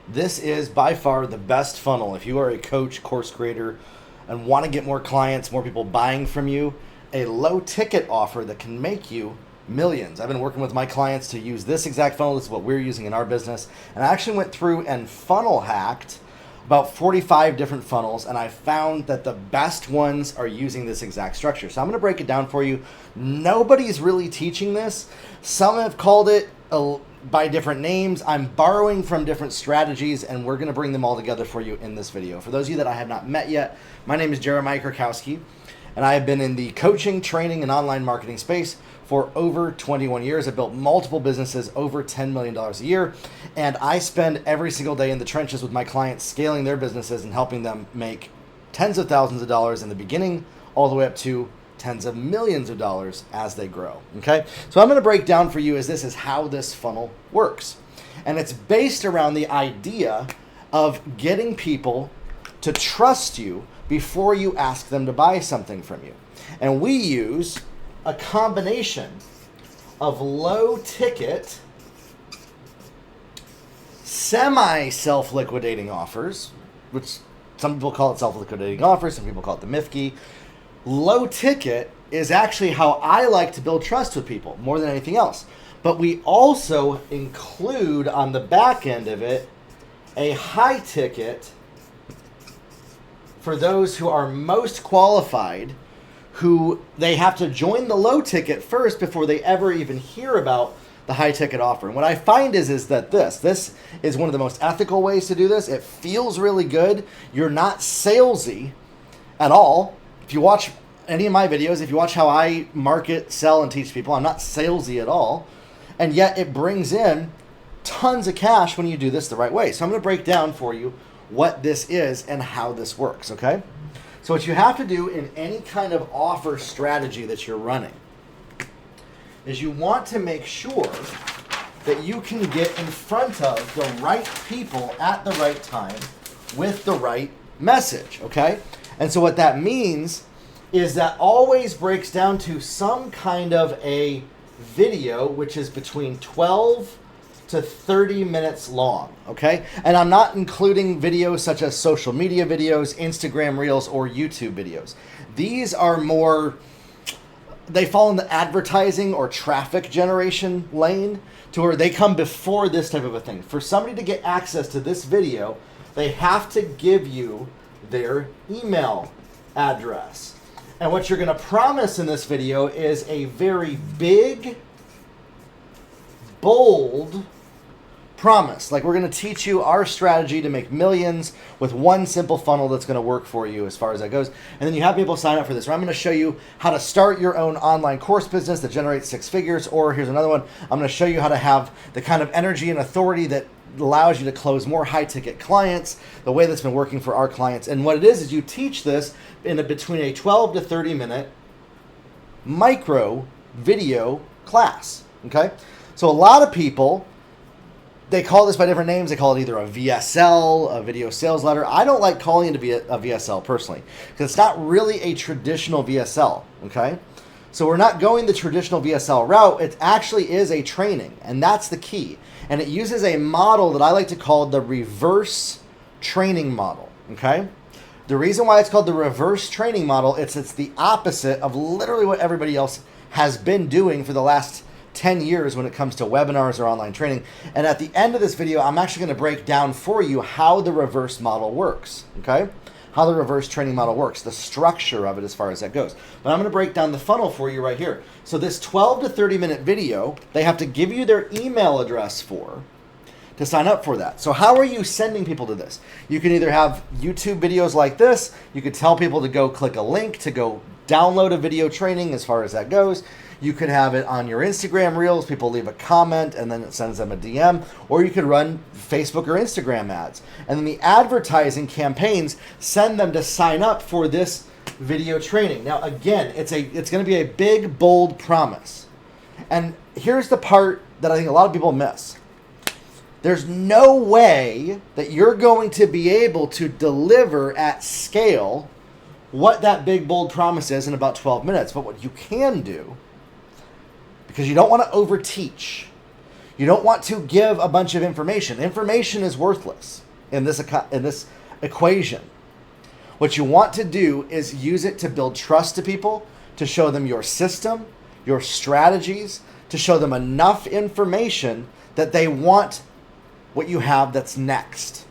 This is by far the best funnel. If you are a coach, course creator, and want to get more clients, more people buying from you, a low ticket offer that can make you millions. I've been working with my clients to use this exact funnel. This is what we're using in our business. And I actually went through and funnel hacked about 45 different funnels, and I found that the best ones are using this exact structure. So I'm going to break it down for you. Nobody's really teaching this. Some have called it by different names. I'm borrowing from different strategies, and we're going to bring them all together for you in this video. For those of you that I have not met yet, my name is Jeremiah Krakowski, and I have been in the coaching, training, and online marketing space for over 21 years. I've built multiple businesses over $10 million a year, and I spend every single day in the trenches with my clients scaling their businesses and helping them make tens of thousands of dollars in the beginning all the way up to tens of millions of dollars as they grow. Okay, so I'm going to break down for you this is how this funnel works, and it's based around the idea of getting people to trust you before you ask them to buy something from you. And we use a combination of low ticket, semi self-liquidating offers, which some people call it self-liquidating offers, some people call it the MIFKI. Low ticket is actually how I like to build trust with people more than anything else. But we also include on the back end of it a high ticket for those who are most qualified, who they have to join the low ticket first before they ever even hear about the high ticket offer. And what I find is that this is one of the most ethical ways to do this. It feels really good. You're not salesy at all. If you watch any of my videos, if you watch how I market, sell, and teach people, I'm not salesy at all. And yet it brings in tons of cash when you do this the right way. So I'm going to break down for you what this is and how this works, okay? So what you have to do in any kind of offer strategy that you're running is you want to make sure that you can get in front of the right people at the right time with the right message, okay? And so what that means is that always breaks down to some kind of a video which is between 12 to 30 minutes long, okay? And I'm not including videos such as social media videos, Instagram Reels, or YouTube videos. These are more, they fall in the advertising or traffic generation lane to where they come before this type of a thing. For somebody to get access to this video, they have to give you their email address. And what you're gonna promise in this video is a very big, bold promise. Like, we're going to teach you our strategy to make millions with one simple funnel that's going to work for you as far as that goes. And then you have people sign up for this. I'm going to show you how to start your own online course business that generates 6 figures. Or here's another one. I'm going to show you how to have the kind of energy and authority that allows you to close more high ticket clients, the way that's been working for our clients. And what it is you teach this in between a 12 to 30 minute micro video class. Okay. So a lot of people, they call this by different names. They call it either a VSL, a video sales letter. I don't like calling it a VSL personally because it's not really a traditional VSL, okay? So we're not going the traditional VSL route. It actually is a training, and that's the key. And it uses a model that I like to call the reverse training model, okay? The reason why it's called the reverse training model, it's the opposite of literally what everybody else has been doing for the last 10 years when it comes to webinars or online training. And at the end of this video, I'm actually going to break down for you how the reverse model works, okay? How the reverse training model works, the structure of it as far as that goes. But I'm going to break down the funnel for you right here. So this 12 to 30 minute video, they have to give you their email address to sign up for that. So how are you sending people to this? You can either have YouTube videos like this. You could tell people to go click a link to go download a video training as far as that goes. You could have it on your Instagram Reels. People leave a comment and then it sends them a DM. Or you could run Facebook or Instagram ads. And then the advertising campaigns send them to sign up for this video training. Now, again, it's going to be a big, bold promise. And here's the part that I think a lot of people miss. There's no way that you're going to be able to deliver at scale what that big, bold promise is in about 12 minutes. But what you can do, because you don't want to overteach, You don't want to give a bunch of information. Information is worthless in this equation. What you want to do is use it to build trust to people, to show them your system, your strategies, to show them enough information that they want what you have that's next.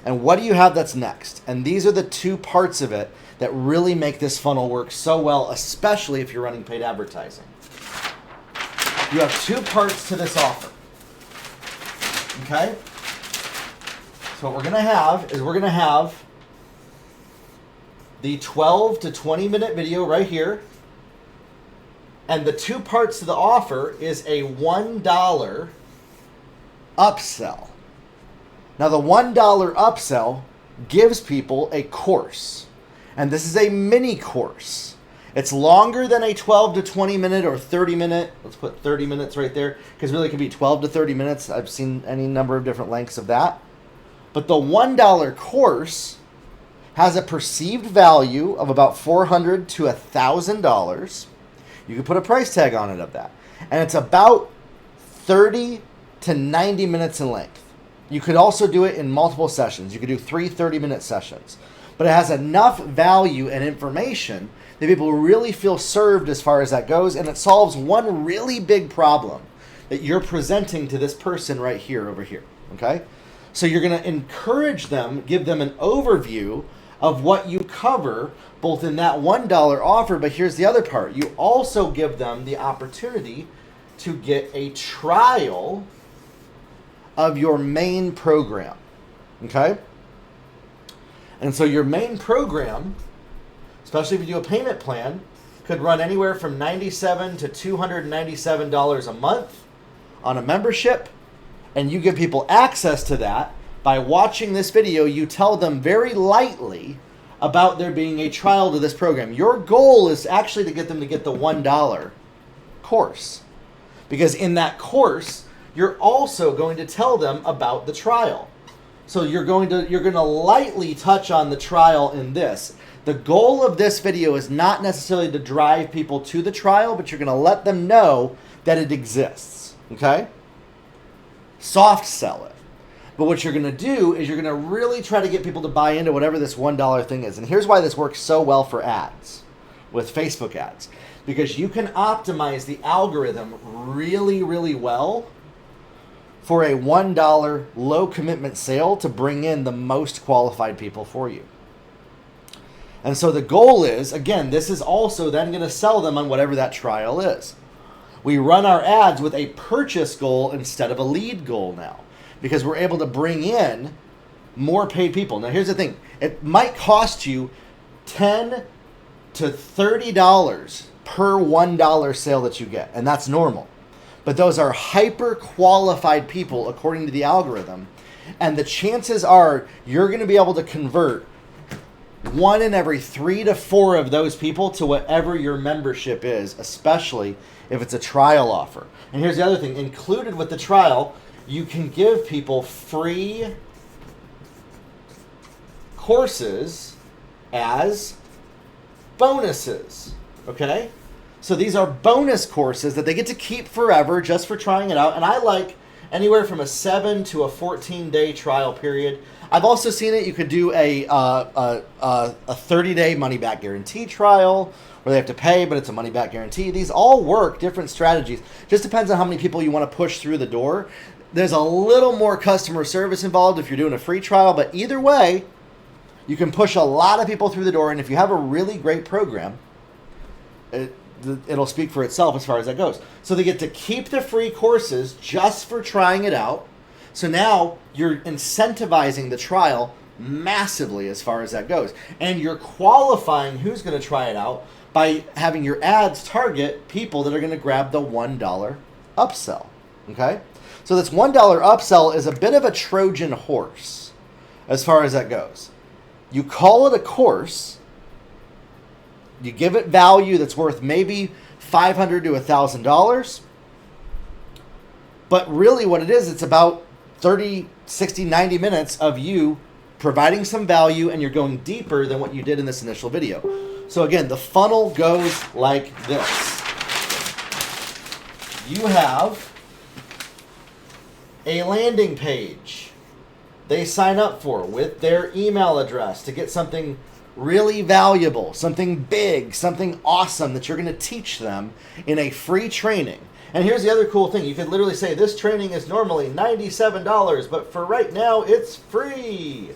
And what do you have that's next? And these are the two parts of it that really make this funnel work so well, especially if you're running paid advertising. You have two parts to this offer. Okay? So what we're going to have is we're going to have the 12 to 20 minute video right here. And the two parts to the offer is a $1 upsell. Now the $1 upsell gives people a course. And this is a mini course. It's longer than a 12 to 20 minute or 30 minute. Let's put 30 minutes right there, because really it can be 12 to 30 minutes. I've seen any number of different lengths of that. But the $1 course has a perceived value of about $400 to $1,000. You can put a price tag on it of that. And it's about 30 to 90 minutes in length. You could also do it in multiple sessions. You could do 3 30-minute sessions. But it has enough value and information that people really feel served as far as that goes, and it solves one really big problem that you're presenting to this person right here over here, okay? So you're going to encourage them, give them an overview of what you cover both in that $1 offer, but here's the other part. You also give them the opportunity to get a trial of your main program, okay? And so your main program, especially if you do a payment plan, could run anywhere from $97 to $297 a month on a membership. And you give people access to that by watching this video. You tell them very lightly about there being a trial to this program. Your goal is actually to get them to get the $1 course. Because in that course, you're also going to tell them about the trial. So you're going to lightly touch on the trial in this. The goal of this video is not necessarily to drive people to the trial, but you're going to let them know that it exists. Okay? Soft sell it. But what you're going to do is you're going to really try to get people to buy into whatever this $1 thing is. And here's why this works so well for ads, with Facebook ads. Because you can optimize the algorithm really, really well for a $1 low commitment sale to bring in the most qualified people for you. And so the goal is, again, this is also then going to sell them on whatever that trial is. We run our ads with a purchase goal instead of a lead goal now, because we're able to bring in more paid people. Now here's the thing. It might cost you $10 to $30 per $1 sale that you get, and that's normal. But those are hyper qualified people according to the algorithm. And the chances are you're going to be able to convert 1 in every 3 to 4 of those people to whatever your membership is, especially if it's a trial offer. And here's the other thing. Included with the trial, you can give people free courses as bonuses. Okay? So these are bonus courses that they get to keep forever just for trying it out. And I like anywhere from a 7 to a 14-day trial period. I've also seen it. You could do a 30-day money-back guarantee trial where they have to pay, but it's a money-back guarantee. These all work, different strategies. Just depends on how many people you want to push through the door. There's a little more customer service involved if you're doing a free trial, but either way, you can push a lot of people through the door. And if you have a really great program, it'll speak for itself as far as that goes. So they get to keep the free courses just for trying it out. So now you're incentivizing the trial massively as far as that goes. And you're qualifying who's going to try it out by having your ads target people that are going to grab the $1 upsell. Okay? So this $1 upsell is a bit of a Trojan horse as far as that goes. You call it a course. You give it value that's worth maybe $500 to $1,000. But really what it is, it's about 30, 60, 90 minutes of you providing some value, and you're going deeper than what you did in this initial video. So again, the funnel goes like this. You have a landing page they sign up for with their email address to get something really valuable, something big, something awesome that you're going to teach them in a free training. And here's the other cool thing. You could literally say, this training is normally $97, but for right now, it's free.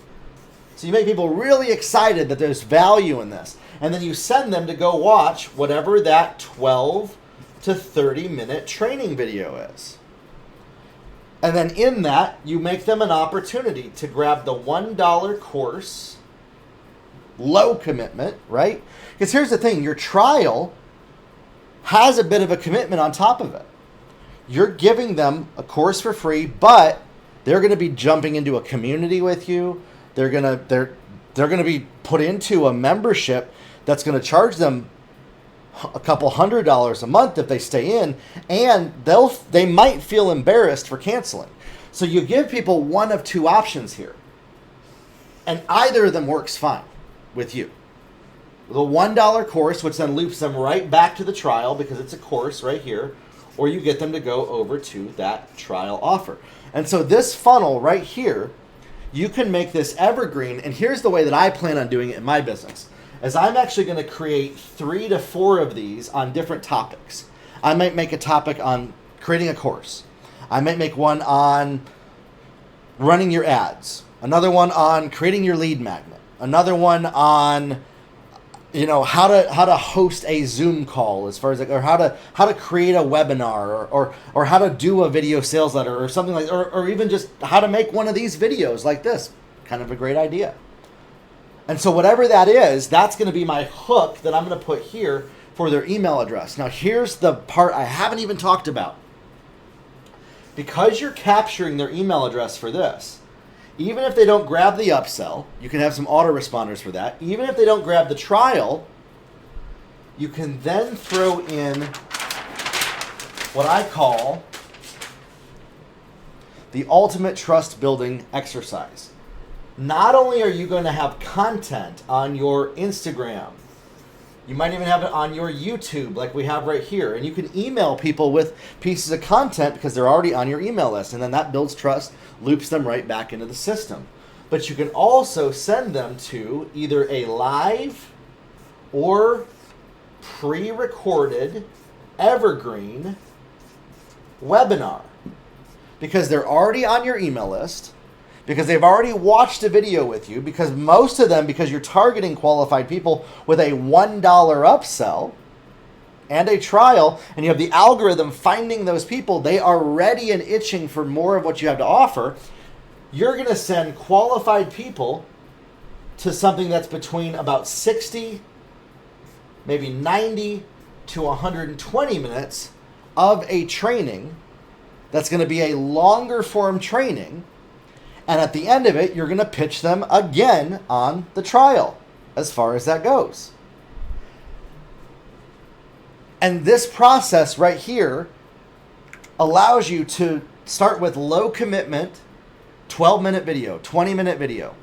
So you make people really excited that there's value in this. And then you send them to go watch whatever that 12 to 30 minute training video is. And then in that, you make them an opportunity to grab the $1 course, low commitment, right? Because here's the thing, your trial has a bit of a commitment on top of it. You're giving them a course for free, but they're going to be jumping into a community with you. They're going to be put into a membership that's going to charge them a couple $100 a month if they stay in, and they might feel embarrassed for canceling. So you give people one of two options here, and either of them works fine with you. The $1 course, which then loops them right back to the trial because it's a course right here, or you get them to go over to that trial offer. And so this funnel right here, you can make this evergreen, and here's the way that I plan on doing it in my business. As I'm actually going to create 3 to 4 of these on different topics. I might make a topic on creating a course. I might make one on running your ads. Another one on creating your lead magnet. Another one on, how to host a Zoom call, as far as or how to create a webinar, or how to do a video sales letter, or something like, or even just how to make one of these videos like this. Kind of a great idea. And so whatever that is, that's going to be my hook that I'm going to put here for their email address. Now here's the part I haven't even talked about. Because you're capturing their email address for this, even if they don't grab the upsell, you can have some autoresponders for that. Even if they don't grab the trial, you can then throw in what I call the ultimate trust building exercise. Not only are you going to have content on your Instagram, you might even have it on your YouTube like we have right here. And you can email people with pieces of content because they're already on your email list. And then that builds trust, loops them right back into the system. But you can also send them to either a live or pre-recorded evergreen webinar. Because they're already on your email list. Because they've already watched a video with you, because most of them, because you're targeting qualified people with a $1 upsell and a trial, and you have the algorithm finding those people, they are ready and itching for more of what you have to offer. You're going to send qualified people to something that's between about 60, maybe 90 to 120 minutes of a training that's going to be a longer form training. And at the end of it, you're going to pitch them again on the trial, as far as that goes. And this process right here allows you to start with low commitment, 12-minute video, 20-minute video,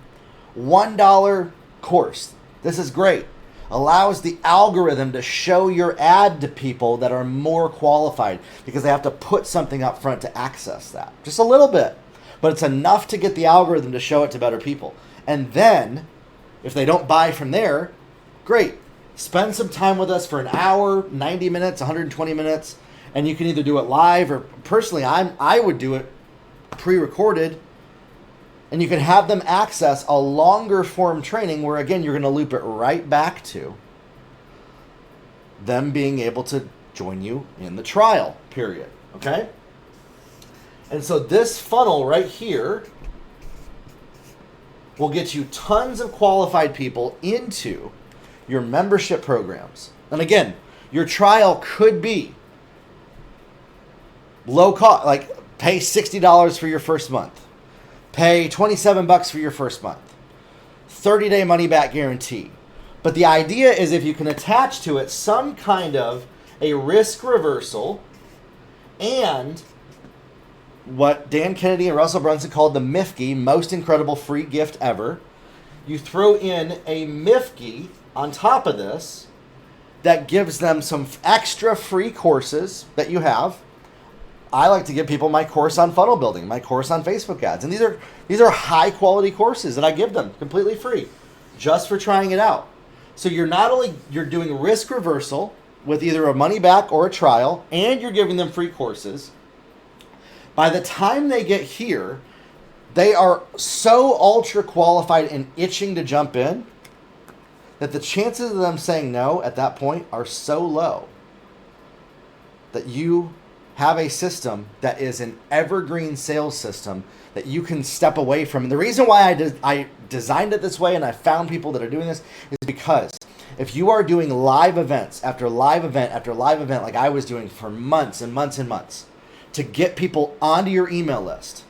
$1 course. This is great. Allows the algorithm to show your ad to people that are more qualified because they have to put something up front to access that. Just a little bit. But it's enough to get the algorithm to show it to better people. And then, if they don't buy from there, great. Spend some time with us for an hour, 90 minutes, 120 minutes, and you can either do it live or personally, I would do it pre-recorded, and you can have them access a longer form training where, again, you're going to loop it right back to them being able to join you in the trial period, okay? And so this funnel right here will get you tons of qualified people into your membership programs. And again, your trial could be low cost, like pay $60 for your first month. Pay $27 for your first month. 30-day money back guarantee. But the idea is if you can attach to it some kind of a risk reversal and what Dan Kennedy and Russell Brunson called the MIFGI, most incredible free gift ever. You throw in a MIFGI on top of this that gives them some extra free courses that you have I like to give people my course on funnel building, my course on Facebook ads. And these are high quality courses that I give them completely free just for trying it out. So you're doing risk reversal with either a money back or a trial, and you're giving them free courses. By the time they get here, they are so ultra qualified and itching to jump in that the chances of them saying no at that point are so low that you have a system that is an evergreen sales system that you can step away from. And the reason why I designed it this way and I found people that are doing this is because if you are doing live events after live event after live event like I was doing for months and months and months to get people onto your email list,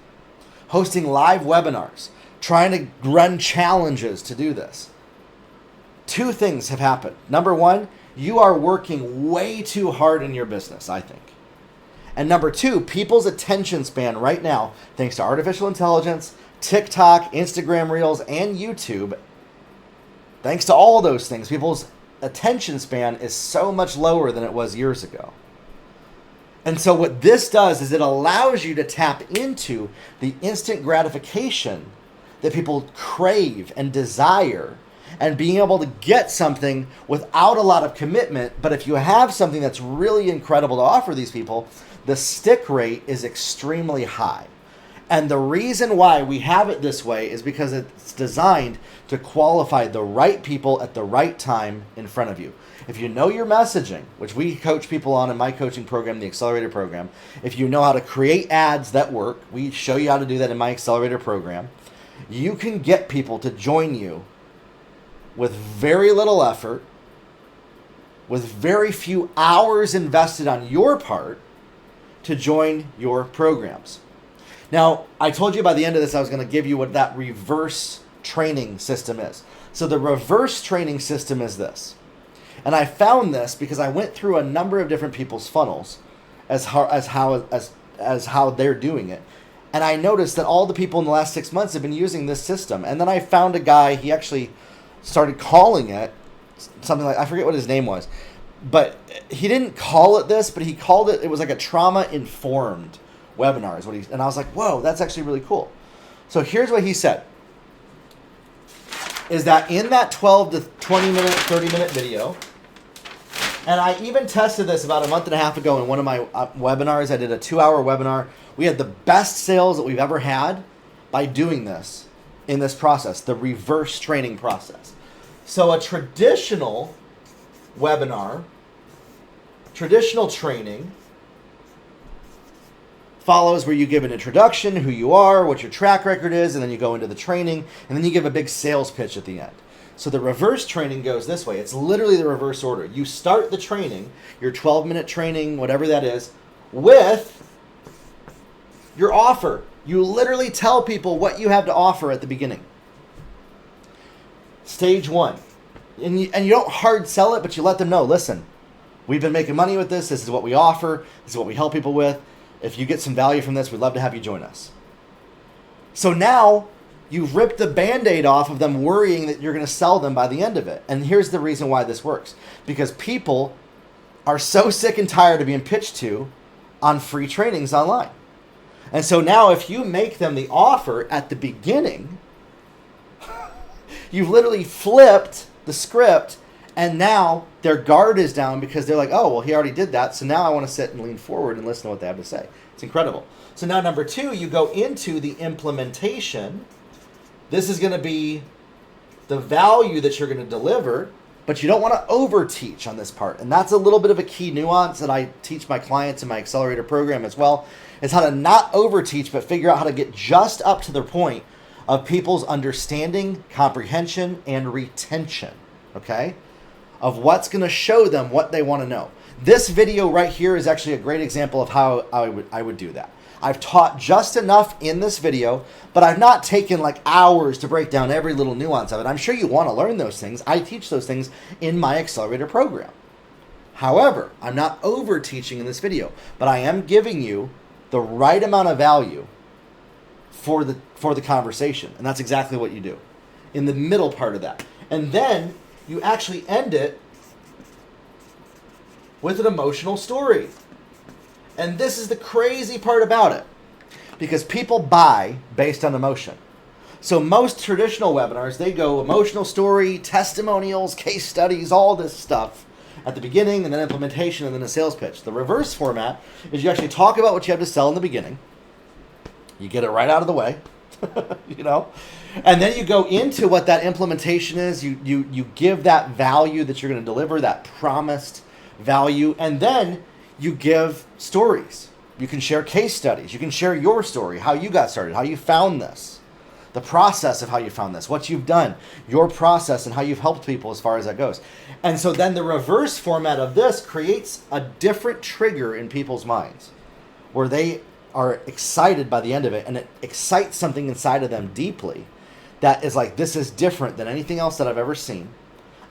hosting live webinars, trying to run challenges to do this, two things have happened. Number one, you are working way too hard in your business, I think. And number two, people's attention span right now, thanks to artificial intelligence, TikTok, Instagram Reels, and YouTube, thanks to all those things, people's attention span is so much lower than it was years ago. And so what this does is it allows you to tap into the instant gratification that people crave and desire, and being able to get something without a lot of commitment. But if you have something that's really incredible to offer these people, the stick rate is extremely high. And the reason why we have it this way is because it's designed to qualify the right people at the right time in front of you. If you know your messaging, which we coach people on in my coaching program, the Accelerator program, if you know how to create ads that work, we show you how to do that in my Accelerator program, you can get people to join you with very little effort, with very few hours invested on your part to join your programs. Now, I told you by the end of this I was going to give you what that reverse training system is. So the reverse training system is this. And I found this because I went through a number of different people's funnels as how they're doing it. And I noticed that all the people in the last 6 months have been using this system. And then I found a guy, he actually started calling it something like, I forget what his name was, but he didn't call it this, but he called it, it was like a trauma-informed webinar is what and I was like, whoa, that's actually really cool. So here's what he said, is that in that 12 to 20 minute, 30 minute video, and I even tested this about a month and a half ago in one of my webinars. I did a 2-hour webinar. We had the best sales that we've ever had by doing this in this process, the reverse training process. So a traditional webinar, traditional training follows where you give an introduction, who you are, what your track record is, and then you go into the training, and then you give a big sales pitch at the end. So the reverse training goes this way. It's literally the reverse order. You start the training, your 12-minute training, whatever that is, with your offer. You literally tell people what you have to offer at the beginning. Stage one. And you don't hard sell it, but you let them know, listen, we've been making money with this. This is what we offer. This is what we help people with. If you get some value from this, we'd love to have you join us. So now you've ripped the Band-Aid off of them worrying that you're going to sell them by the end of it. And here's the reason why this works. Because people are so sick and tired of being pitched to on free trainings online. And so now if you make them the offer at the beginning, you've literally flipped the script, and now their guard is down because they're like, oh, well, he already did that, so now I want to sit and lean forward and listen to what they have to say. It's incredible. So now number two, you go into the implementation. This is going to be the value that you're going to deliver, but you don't want to over-teach on this part. And that's a little bit of a key nuance that I teach my clients in my Accelerator program as well, is how to not over-teach, but figure out how to get just up to the point of people's understanding, comprehension, and retention, okay, of what's going to show them what they want to know. This video right here is actually a great example of how I would do that. I've taught just enough in this video, but I've not taken like hours to break down every little nuance of it. I'm sure you want to learn those things. I teach those things in my Accelerator program. However, I'm not over teaching in this video, but I am giving you the right amount of value for the conversation. And that's exactly what you do in the middle part of that. And then you actually end it with an emotional story. And this is the crazy part about it, because people buy based on emotion. So most traditional webinars, they go emotional story, testimonials, case studies, all this stuff at the beginning, and then implementation, and then a sales pitch. The reverse format is you actually talk about what you have to sell in the beginning. You get it right out of the way, you know, and then you go into what that implementation is. You give that value that you're going to deliver, that promised value, and then you give stories. You can share case studies. You can share your story, how you got started, how you found this, the process of how you found this, what you've done, your process, and how you've helped people as far as that goes. And so then the reverse format of this creates a different trigger in people's minds where they are excited by the end of it, and it excites something inside of them deeply that is like, this is different than anything else that I've ever seen.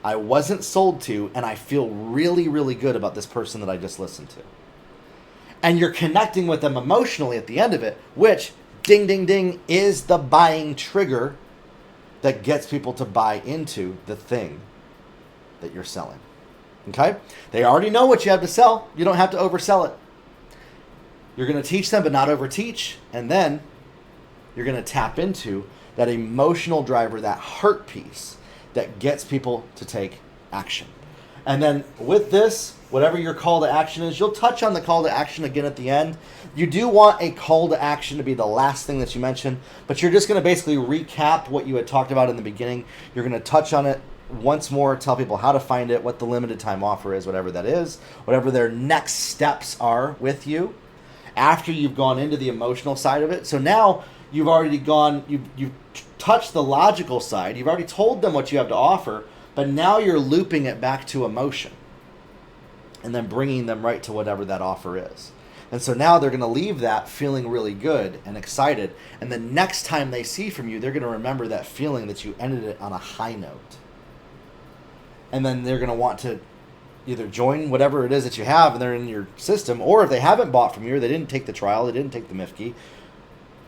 I wasn't sold to, and I feel really, really good about this person that I just listened to. And you're connecting with them emotionally at the end of it, which, ding, ding, ding, is the buying trigger that gets people to buy into the thing that you're selling. Okay? They already know what you have to sell. You don't have to oversell it. You're going to teach them, but not overteach. And then you're going to tap into that emotional driver, that heart piece that gets people to take action. And then with this, whatever your call to action is, you'll touch on the call to action again at the end. You do want a call to action to be the last thing that you mention, but you're just going to basically recap what you had talked about in the beginning. You're going to touch on it once more, tell people how to find it, what the limited time offer is, whatever that is, whatever their next steps are with you after you've gone into the emotional side of it. So now you've already gone, you've touched the logical side. You've already told them what you have to offer, but now you're looping it back to emotion and then bringing them right to whatever that offer is. And so now they're going to leave that feeling really good and excited. And the next time they see from you, they're going to remember that feeling that you ended it on a high note. And then they're going to want to either join whatever it is that you have and they're in your system, or if they haven't bought from you or they didn't take the trial, they didn't take the MIFKI,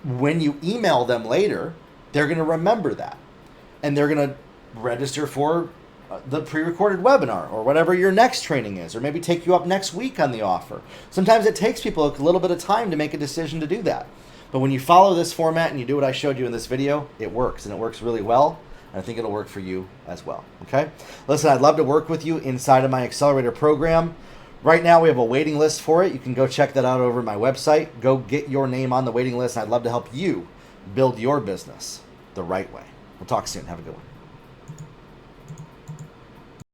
when you email them later, they're going to remember that. And they're going to register for the pre-recorded webinar or whatever your next training is, or maybe take you up next week on the offer. Sometimes it takes people a little bit of time to make a decision to do that. But when you follow this format and you do what I showed you in this video, it works, and it works really well. And I think it'll work for you as well. Okay? Listen, I'd love to work with you inside of my accelerator program. Right now we have a waiting list for it. You can go check that out over at my website. Go get your name on the waiting list. And I'd love to help you build your business the right way. We'll talk soon. Have a good one.